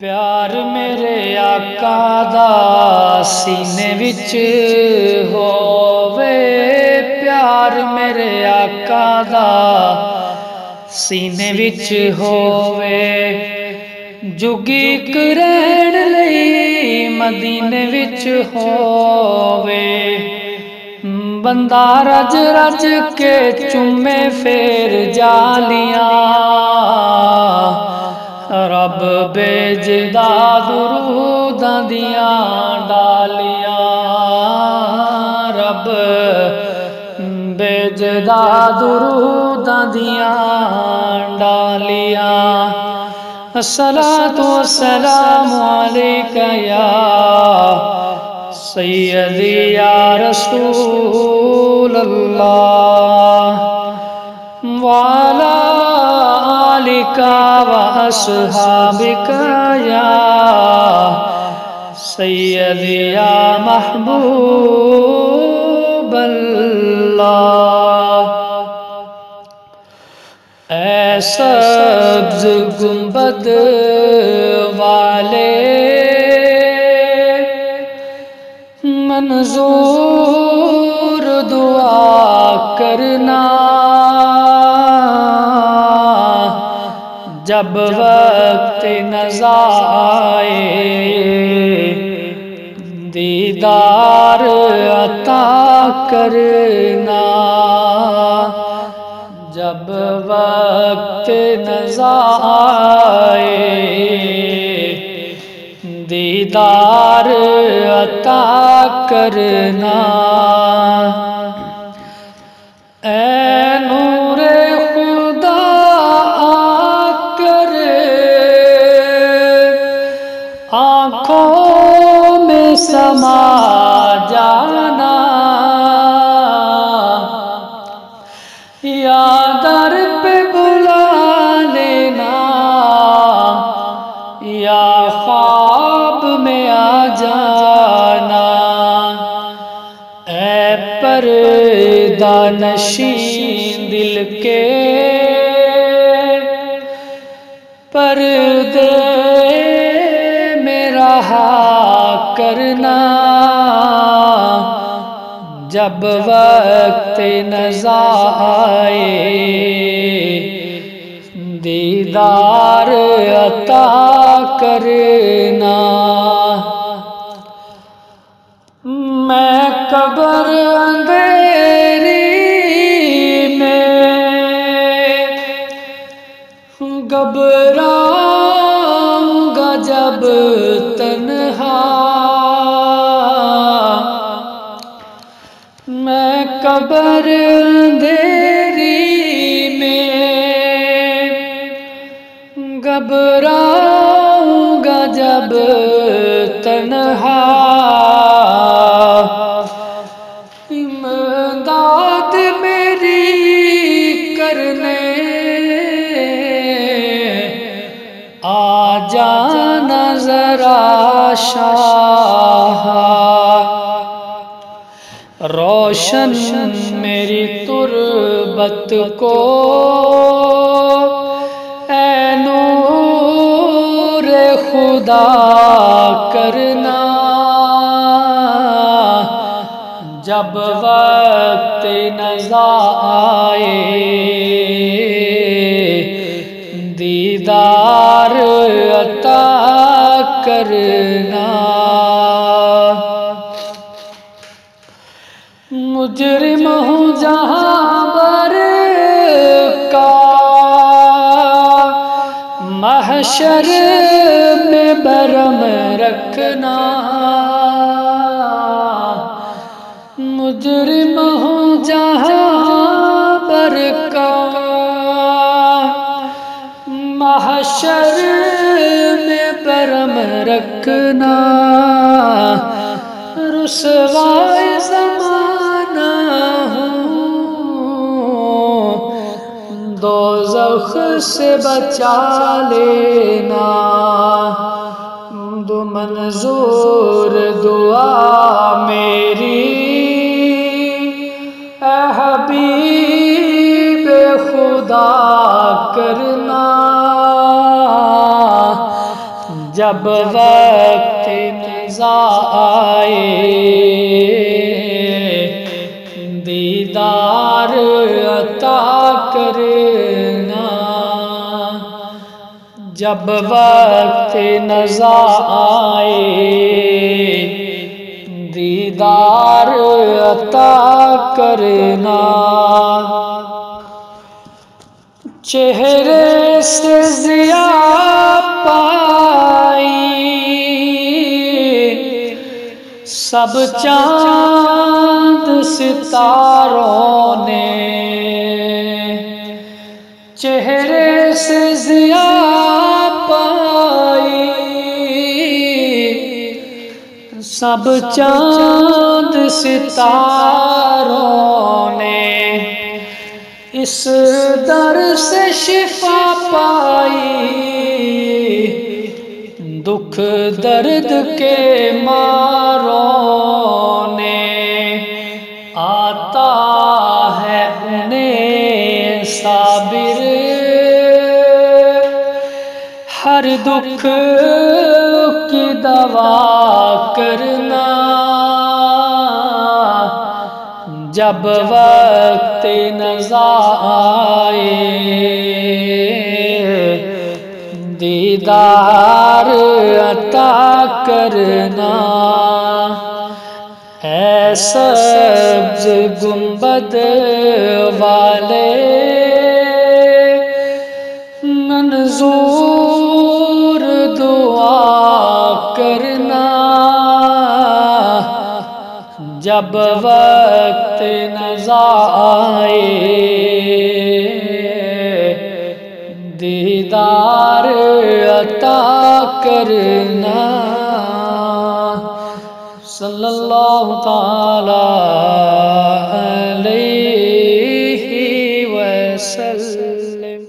پیار میرے آقا دا سینے وچ ہووے، پیار میرے آقا دا سینے وچ ہووے، جگی کرین لئی مدینے وچ ہووے، بندہ رج رج کے چومے پھر جالیاں، رب بھیجدا دروداں دیاں ڈالیاں، رب بھیجدا دروداں دیاں ڈالیاں۔ الصلاۃ والسلام علیک یا سیدی یا رسول اللہ، وعلی آلک واصحابک یا سیدی یا محبوب اللہ۔ اے سبز گنبد والے منظور دعا کرنا، جب وقت نزا آئے دیدار عطا کرنا، جب وقت نزا آئے دیدار عطا کرنا۔ اے نور خدا آ کر آنکھوں میں سما جانا، یا در پہ بلا لینا، یا خواب میں آ جانا، اے پردہ نشین دل کے پردے میں رہا کرنا، جب وقت نزا آئے دیدار عطا کرنا۔ میں قبر اندھیری میں گھبراؤں گا جب تنہا، میں قبر اندھیری میں گھبراؤں گا جب تنہا، امداد میری کرنے آ جانا ذرا شاہ، روشن میری تربت کو اے نور خدا کرنا، جب وقت نزا آئے دیدار عطا کرنا۔ مجرم ہوں جہاں بر کا محشر میں برم رکھنا، مجرم ہوں جہاں بر کا محشر میں برم رکھنا، رسوائے زمانہ ہوں دوزخ سے بچا لینا، دو منظور دعا میری اے حبیب خدا کرنا، جب وقت نزا آئے دیدار عطا کرنا، جب وقت نزا آئے دیدار عطا کرنا، چہرے سے ضیا پائی سب چاند ستاروں نے، چہرے سے ضیا پائی سب چاند ستاروں نے، اس در سے شفا پائی دکھ درد کے ماروں نے، آتا ہے انہیں صابر ہر دکھ کی دوا کرنا، جب وقت نزا آئے دیدار عطا کرنا، اے سبز گنبد والے منظور دعا کرنا، جب وقت نزا آئے دیدار عطا کرنا، صلی اللہ تعالی علیہ وسلم۔